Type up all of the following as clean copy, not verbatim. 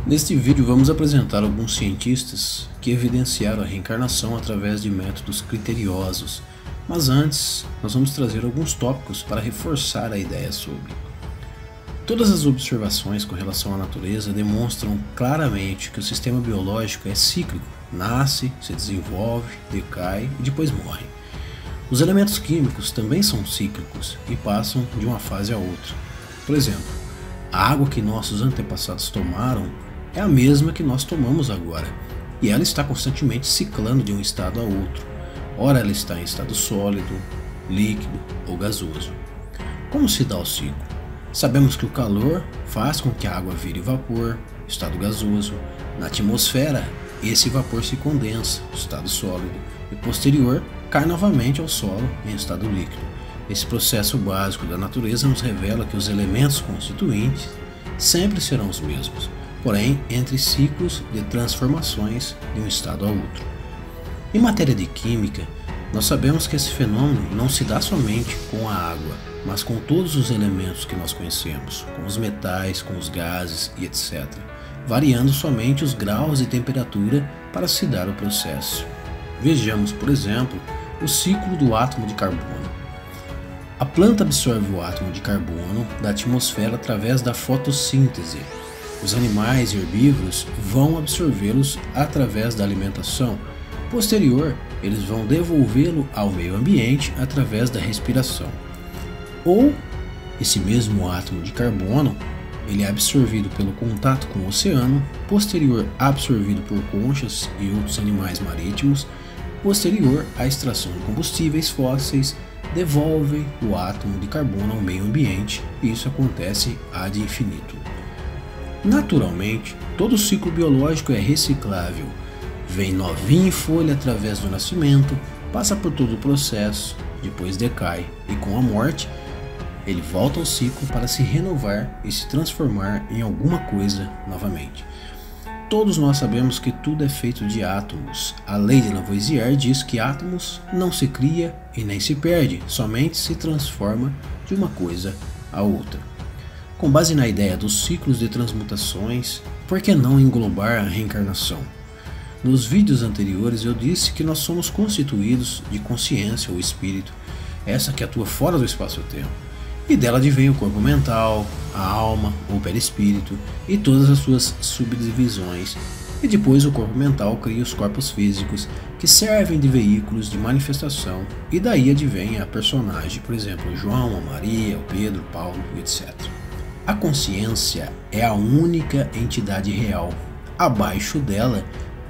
Neste vídeo vamos apresentar alguns cientistas que evidenciaram a reencarnação através de métodos criteriosos, mas antes nós vamos trazer alguns tópicos para reforçar a ideia sobre. Todas as observações com relação à natureza demonstram claramente que o sistema biológico é cíclico, nasce, se desenvolve, decai e depois morre. Os elementos químicos também são cíclicos e passam de uma fase a outra. Por exemplo, a água que nossos antepassados tomaram é a mesma que nós tomamos agora, e ela está constantemente ciclando de um estado a outro. Ora ela está em estado sólido, líquido ou gasoso. Como se dá o ciclo? Sabemos que o calor faz com que a água vire vapor, estado gasoso. Na atmosfera, esse vapor se condensa, estado sólido, e posterior cai novamente ao solo em estado líquido. Esse processo básico da natureza nos revela que os elementos constituintes sempre serão os mesmos, porém entre ciclos de transformações de um estado a outro. Em matéria de química, nós sabemos que esse fenômeno não se dá somente com a água, mas com todos os elementos que nós conhecemos, com os metais, com os gases e etc., variando somente os graus de temperatura para se dar o processo. Vejamos, por exemplo, o ciclo do átomo de carbono. A planta absorve o átomo de carbono da atmosfera através da fotossíntese. Os animais e herbívoros vão absorvê-los através da alimentação. Posterior, eles vão devolvê-lo ao meio ambiente através da respiração. Ou, esse mesmo átomo de carbono, ele é absorvido pelo contato com o oceano, posterior absorvido por conchas e outros animais marítimos, posterior à extração de combustíveis fósseis, devolvem o átomo de carbono ao meio ambiente, e isso acontece ad infinitum. Naturalmente, todo ciclo biológico é reciclável. Vem novinho em folha através do nascimento, passa por todo o processo, depois decai e com a morte, ele volta ao ciclo para se renovar e se transformar em alguma coisa novamente. Todos nós sabemos que tudo é feito de átomos. A lei de Lavoisier diz que átomos não se cria e nem se perde, somente se transforma de uma coisa a outra. Com base na ideia dos ciclos de transmutações, por que não englobar a reencarnação? Nos vídeos anteriores eu disse que nós somos constituídos de consciência ou espírito, essa que atua fora do espaço-tempo, e dela advém o corpo mental, a alma ou perispírito e todas as suas subdivisões, e depois o corpo mental cria os corpos físicos que servem de veículos de manifestação, e daí advém a personagem, por exemplo, João, a Maria, o Pedro, Paulo, etc. A consciência é a única entidade real. Abaixo dela,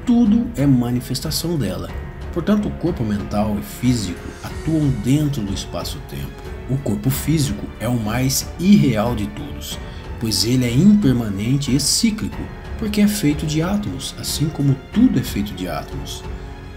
tudo é manifestação dela. Portanto, o corpo mental e físico atuam dentro do espaço-tempo. O corpo físico é o mais irreal de todos, pois ele é impermanente e cíclico, porque é feito de átomos, assim como tudo é feito de átomos.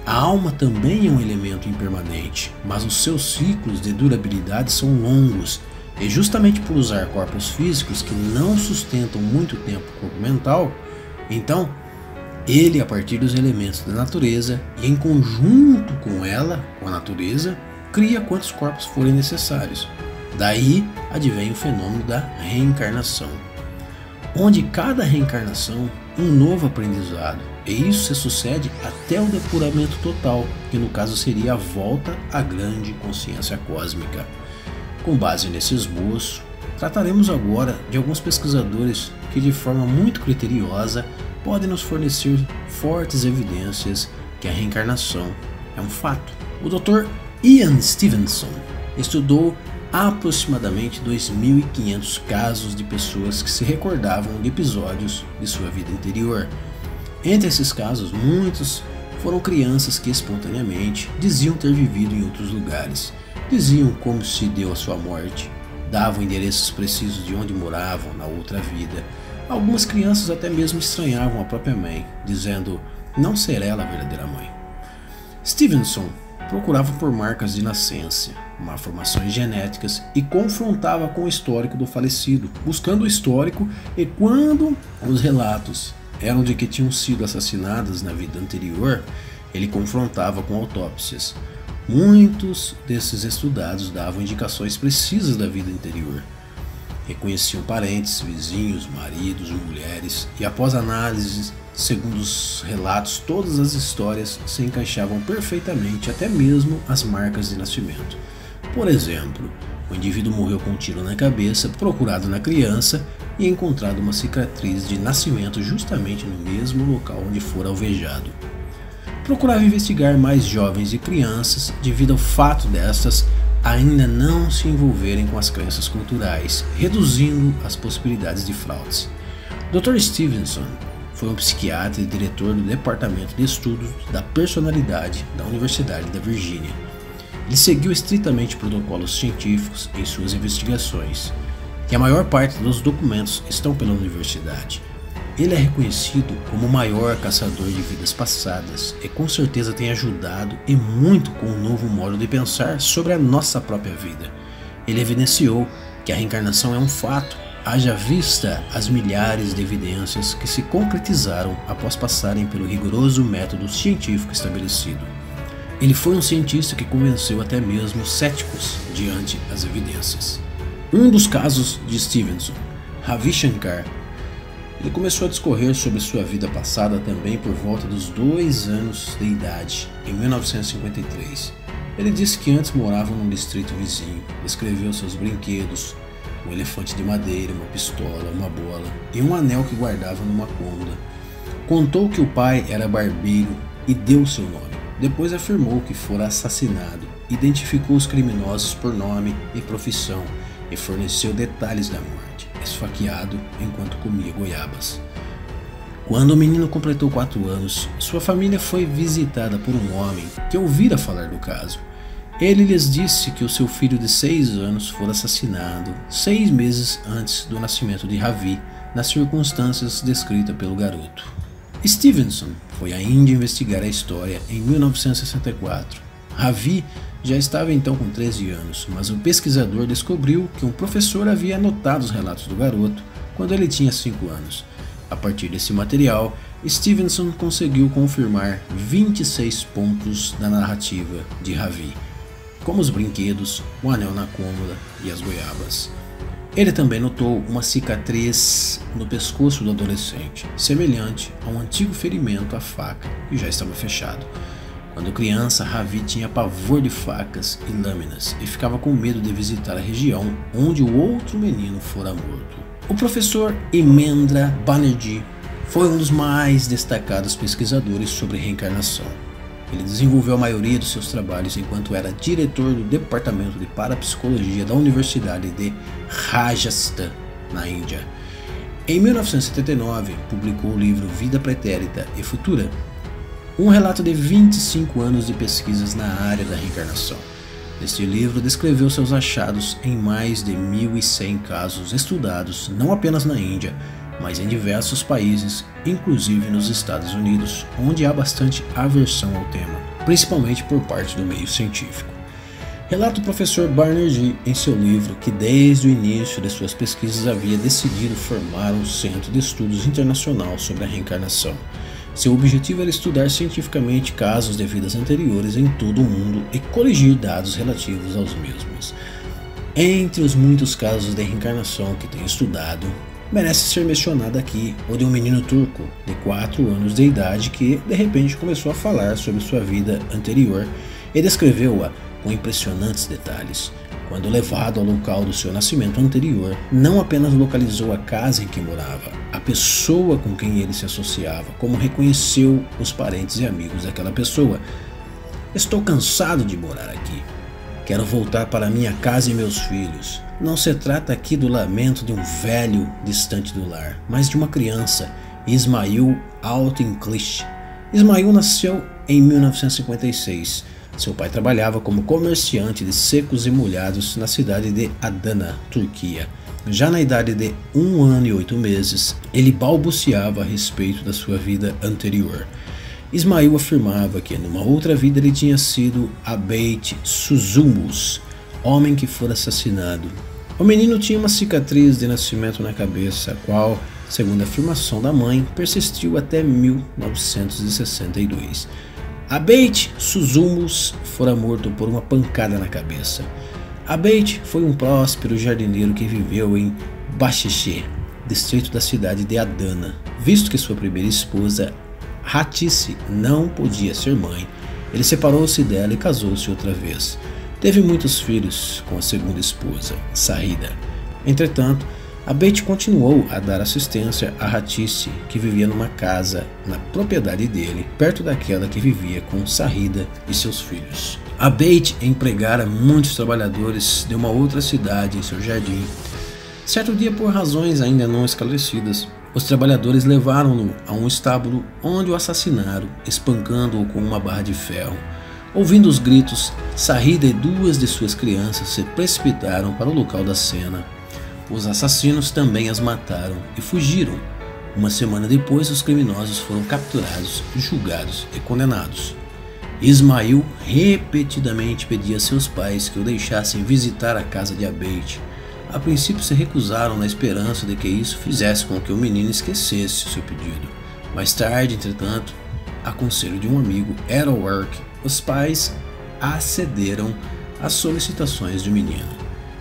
A alma também é um elemento impermanente, mas os seus ciclos de durabilidade são longos, e justamente por usar corpos físicos que não sustentam muito tempo o corpo mental, então ele, a partir dos elementos da natureza e em conjunto com ela, com a natureza, cria quantos corpos forem necessários. Daí advém o fenômeno da reencarnação, onde cada reencarnação um novo aprendizado, e isso se sucede até o depuramento total, que no caso seria a volta à grande consciência cósmica. Com base nesse esboço, trataremos agora de alguns pesquisadores que de forma muito criteriosa podem nos fornecer fortes evidências que a reencarnação é um fato. O Dr. Ian Stevenson estudou aproximadamente 2.500 casos de pessoas que se recordavam de episódios de sua vida anterior. Entre esses casos, muitos foram crianças que espontaneamente diziam ter vivido em outros lugares, diziam como se deu a sua morte, davam endereços precisos de onde moravam na outra vida. Algumas crianças até mesmo estranhavam a própria mãe, dizendo não ser ela a verdadeira mãe. Stevenson procurava por marcas de nascença, malformações genéticas e confrontava com o histórico do falecido, buscando o histórico, e quando os relatos eram de que tinham sido assassinadas na vida anterior, ele confrontava com autópsias. Muitos desses estudados davam indicações precisas da vida anterior. Reconheciam parentes, vizinhos, maridos, mulheres, e após análise, segundo os relatos, todas as histórias se encaixavam perfeitamente, até mesmo as marcas de nascimento. Por exemplo, o indivíduo morreu com um tiro na cabeça, procurado na criança e encontrado uma cicatriz de nascimento justamente no mesmo local onde fora alvejado. Procurava investigar mais jovens e crianças devido ao fato destas ainda não se envolverem com as crenças culturais, reduzindo as possibilidades de fraudes. Dr. Stevenson foi um psiquiatra e diretor do Departamento de Estudos da Personalidade da Universidade da Virgínia. Ele seguiu estritamente protocolos científicos em suas investigações, e a maior parte dos documentos estão pela universidade. Ele é reconhecido como o maior caçador de vidas passadas e com certeza tem ajudado e muito com um novo modo de pensar sobre a nossa própria vida. Ele evidenciou que a reencarnação é um fato, haja vista as milhares de evidências que se concretizaram após passarem pelo rigoroso método científico estabelecido. Ele foi um cientista que convenceu até mesmo céticos diante das evidências. Um dos casos de Stevenson, Ravi Shankar, ele começou a discorrer sobre sua vida passada também por volta dos 2 anos de idade, em 1953. Ele disse que antes morava num distrito vizinho, descreveu seus brinquedos, um elefante de madeira, uma pistola, uma bola e um anel que guardava numa cômoda. Contou que o pai era barbeiro e deu seu nome. Depois afirmou que fora assassinado, identificou os criminosos por nome e profissão e forneceu detalhes da morte, esfaqueado enquanto comia goiabas. Quando o menino completou 4 anos, sua família foi visitada por um homem que ouvira falar do caso. Ele lhes disse que o seu filho de 6 anos fora assassinado 6 meses antes do nascimento de Ravi, nas circunstâncias descritas pelo garoto. Stevenson foi à Índia investigar a história em 1964. Ravi já estava então com 13 anos, mas o pesquisador descobriu que um professor havia anotado os relatos do garoto quando ele tinha 5 anos. A partir desse material, Stevenson conseguiu confirmar 26 pontos da narrativa de Ravi, como os brinquedos, o anel na cômoda e as goiabas. Ele também notou uma cicatriz no pescoço do adolescente, semelhante a um antigo ferimento à faca que já estava fechado. Quando criança, Ravi tinha pavor de facas e lâminas e ficava com medo de visitar a região onde o outro menino fora morto. O professor Emendra Banerjee foi um dos mais destacados pesquisadores sobre reencarnação. Ele desenvolveu a maioria dos seus trabalhos enquanto era diretor do Departamento de Parapsicologia da Universidade de Rajasthan, na Índia. Em 1979, publicou o livro Vida Pretérita e Futura, um relato de 25 anos de pesquisas na área da reencarnação. Neste livro, descreveu seus achados em mais de 1.100 casos estudados não apenas na Índia, mas em diversos países, inclusive nos Estados Unidos, onde há bastante aversão ao tema, principalmente por parte do meio científico. Relata o professor Banerjee em seu livro que desde o início de suas pesquisas havia decidido formar um centro de estudos internacional sobre a reencarnação. Seu objetivo era estudar cientificamente casos de vidas anteriores em todo o mundo e coligir dados relativos aos mesmos. Entre os muitos casos de reencarnação que tem estudado, merece ser mencionado aqui o de um menino turco de 4 anos de idade que de repente começou a falar sobre sua vida anterior e descreveu-a com impressionantes detalhes. Quando levado ao local do seu nascimento anterior, não apenas localizou a casa em que morava, a pessoa com quem ele se associava, como reconheceu os parentes e amigos daquela pessoa. Estou cansado de morar aqui. Quero voltar para minha casa e meus filhos. Não se trata aqui do lamento de um velho distante do lar, mas de uma criança, Ismail Altınkılıç. Ismail nasceu em 1956. Seu pai trabalhava como comerciante de secos e molhados na cidade de Adana, Turquia. Já na idade de 1 ano e 8 meses, ele balbuciava a respeito da sua vida anterior. Ismail afirmava que numa outra vida ele tinha sido Abate Suzumus, homem que fora assassinado. O menino tinha uma cicatriz de nascimento na cabeça, a qual, segundo a afirmação da mãe, persistiu até 1962. Abate Suzumus fora morto por uma pancada na cabeça. Abate foi um próspero jardineiro que viveu em Baxixê, distrito da cidade de Adana. Visto que sua primeira esposa, Hatice, não podia ser mãe, ele separou-se dela e casou-se outra vez. Teve muitos filhos com a segunda esposa, Sarida. Entretanto, Abate continuou a dar assistência a Hatice, que vivia numa casa na propriedade dele, perto daquela que vivia com Sarida e seus filhos. Abate empregara muitos trabalhadores de uma outra cidade em seu jardim. Certo dia, por razões ainda não esclarecidas, os trabalhadores levaram-no a um estábulo onde o assassinaram, espancando-o com uma barra de ferro. Ouvindo os gritos, Sarida e 2 de suas crianças se precipitaram para o local da cena. Os assassinos também as mataram e fugiram. Uma semana depois, os criminosos foram capturados, julgados e condenados. Ismail repetidamente pedia a seus pais que o deixassem visitar a casa de Abate. A princípio se recusaram na esperança de que isso fizesse com que o menino esquecesse seu pedido. Mais tarde, entretanto, a conselho de um amigo, Ethelwerk, os pais acederam às solicitações do menino.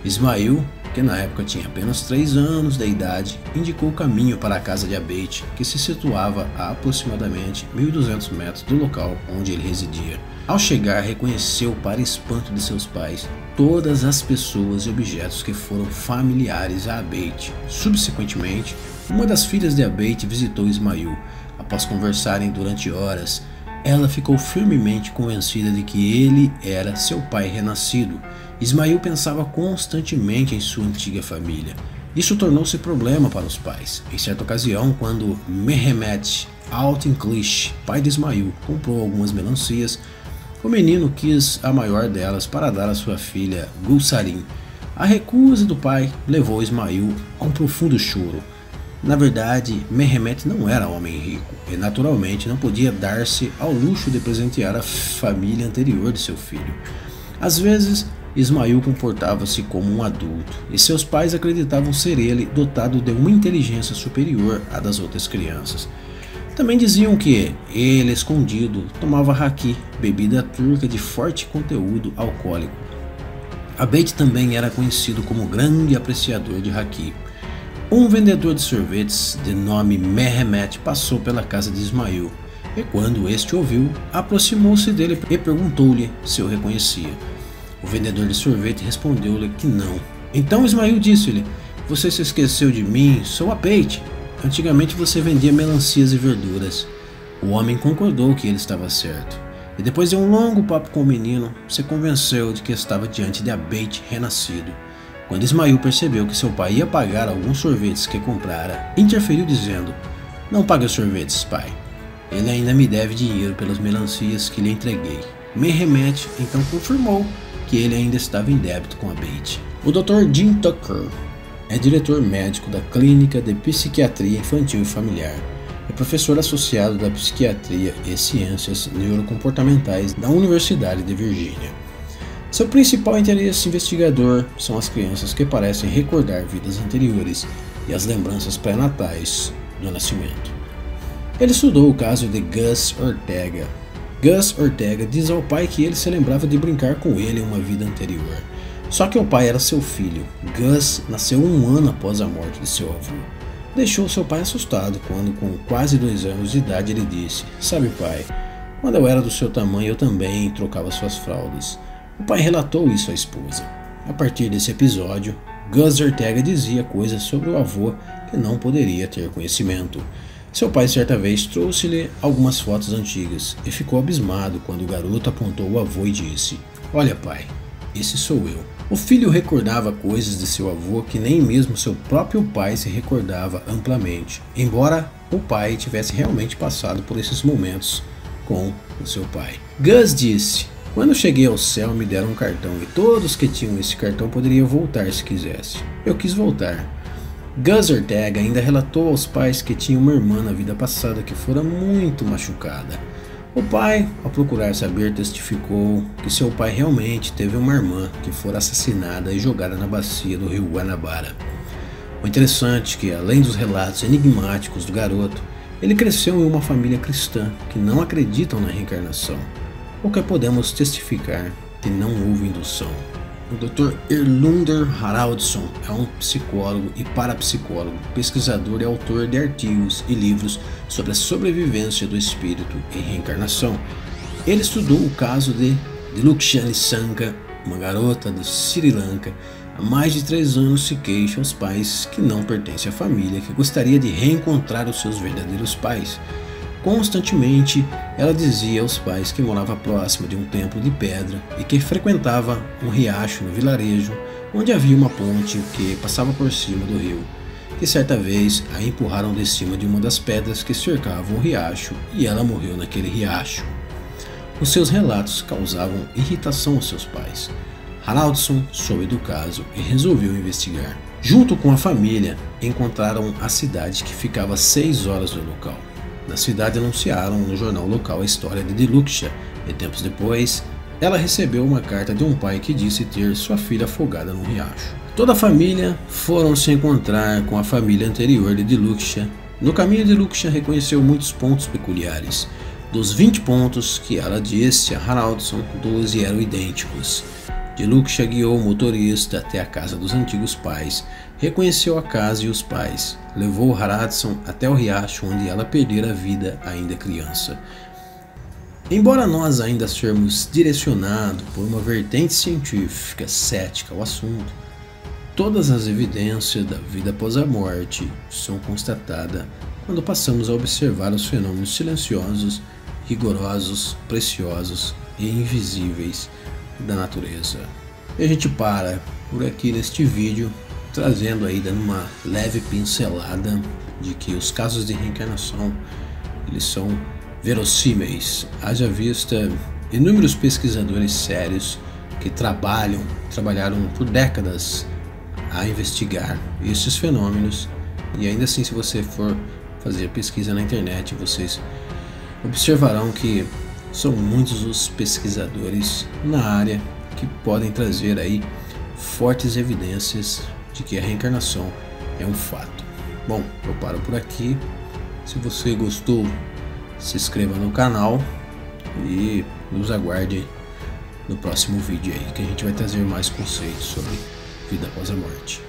Ismail, que na época tinha apenas 3 anos de idade, indicou o caminho para a casa de Abate, que se situava a aproximadamente 1.200 metros do local onde ele residia. Ao chegar, reconheceu, para espanto de seus pais, todas as pessoas e objetos que foram familiares a Abate. Subsequentemente, uma das filhas de Abate visitou Ismail. Após conversarem durante horas, ela ficou firmemente convencida de que ele era seu pai renascido. Ismail pensava constantemente em sua antiga família. Isso tornou-se problema para os pais. Em certa ocasião, quando Mehmet Altınkılıç, pai de Ismail, comprou algumas melancias, o menino quis a maior delas para dar à sua filha Gülsarin. A recusa do pai levou Ismail a um profundo choro. Na verdade, Mehmet não era homem rico e naturalmente não podia dar-se ao luxo de presentear a família anterior de seu filho. Às vezes, Ismail comportava-se como um adulto e seus pais acreditavam ser ele dotado de uma inteligência superior à das outras crianças. Também diziam que ele, escondido, tomava haki, bebida turca de forte conteúdo alcoólico. Abate também era conhecido como grande apreciador de haki. Um vendedor de sorvetes de nome Mehmet passou pela casa de Ismail e, quando este ouviu, aproximou-se dele e perguntou-lhe se o reconhecia. O vendedor de sorvete respondeu-lhe que não. Então Ismail disse-lhe: "Você se esqueceu de mim? Sou Abate. Antigamente você vendia melancias e verduras." O homem concordou que ele estava certo. E depois de um longo papo com o menino, se convenceu de que estava diante de Abate renascido. Quando Ismail percebeu que seu pai ia pagar alguns sorvetes que comprara, interferiu dizendo: "Não pague os sorvetes, pai. Ele ainda me deve dinheiro pelas melancias que lhe entreguei." Mehmet então confirmou que ele ainda estava em débito com Abate. O Dr. Jim Tucker é diretor médico da Clínica de Psiquiatria Infantil e Familiar. É professor associado da Psiquiatria e Ciências Neurocomportamentais da Universidade de Virgínia. Seu principal interesse investigador são as crianças que parecem recordar vidas anteriores e as lembranças pré-natais do nascimento. Ele estudou o caso de Gus Ortega. Gus Ortega diz ao pai que ele se lembrava de brincar com ele em uma vida anterior. Só que o pai era seu filho. Gus nasceu 1 ano após a morte de seu avô. Deixou seu pai assustado quando, com quase 2 anos de idade, ele disse: "Sabe, pai, quando eu era do seu tamanho eu também trocava suas fraldas." O pai relatou isso à esposa. A partir desse episódio, Gus Ortega dizia coisas sobre o avô que não poderia ter conhecimento. Seu pai certa vez trouxe-lhe algumas fotos antigas e ficou abismado quando o garoto apontou o avô e disse: "Olha, pai, esse sou eu." O filho recordava coisas de seu avô que nem mesmo seu próprio pai se recordava amplamente, embora o pai tivesse realmente passado por esses momentos com o seu pai. Gus disse: "Quando cheguei ao céu me deram um cartão e todos que tinham esse cartão poderiam voltar se quisesse. Eu quis voltar." Gus Ortega ainda relatou aos pais que tinha uma irmã na vida passada que fora muito machucada. O pai, ao procurar saber, testificou que seu pai realmente teve uma irmã que fora assassinada e jogada na bacia do rio Guanabara. O interessante é que, além dos relatos enigmáticos do garoto, ele cresceu em uma família cristã que não acreditam na reencarnação, o que podemos testificar que não houve indução. O Dr. Erlunder Haraldsson é um psicólogo e parapsicólogo, pesquisador e autor de artigos e livros sobre a sobrevivência do espírito em reencarnação. Ele estudou o caso de Dilukshani Sanka, uma garota do Sri Lanka. Há mais de 3 anos se queixa aos pais que não pertencem à família, que gostaria de reencontrar os seus verdadeiros pais. Constantemente, ela dizia aos pais que morava próxima de um templo de pedra e que frequentava um riacho no vilarejo, onde havia uma ponte que passava por cima do rio, que certa vez a empurraram de cima de uma das pedras que cercavam o riacho e ela morreu naquele riacho. Os seus relatos causavam irritação aos seus pais. Haraldsson soube do caso e resolveu investigar. Junto com a família, encontraram a cidade que ficava a 6 horas do local. Na cidade anunciaram no jornal local a história de Diluksha e tempos depois, ela recebeu uma carta de um pai que disse ter sua filha afogada no riacho. Toda a família foram se encontrar com a família anterior de Diluksha. No caminho, Diluksha reconheceu muitos pontos peculiares. Dos 20 pontos que ela disse a Haraldsson, 12 eram idênticos. Diluksha guiou o motorista até a casa dos antigos pais, reconheceu a casa e os pais, levou Haraldsson até o riacho onde ela perdera a vida ainda criança. Embora nós ainda sermos direcionados por uma vertente científica cética ao assunto, todas as evidências da vida após a morte são constatadas quando passamos a observar os fenômenos silenciosos, rigorosos, preciosos e invisíveis da natureza. E a gente para por aqui neste vídeo, trazendo aí, dando uma leve pincelada de que os casos de reencarnação eles são verossímeis. Haja vista inúmeros pesquisadores sérios que trabalharam por décadas a investigar esses fenômenos, e ainda assim, se você for fazer pesquisa na internet, vocês observarão que são muitos os pesquisadores na área que podem trazer aí fortes evidências de que a reencarnação é um fato. Bom, eu paro por aqui. Se você gostou, se inscreva no canal e nos aguarde no próximo vídeo aí, que a gente vai trazer mais conceitos sobre vida após a morte.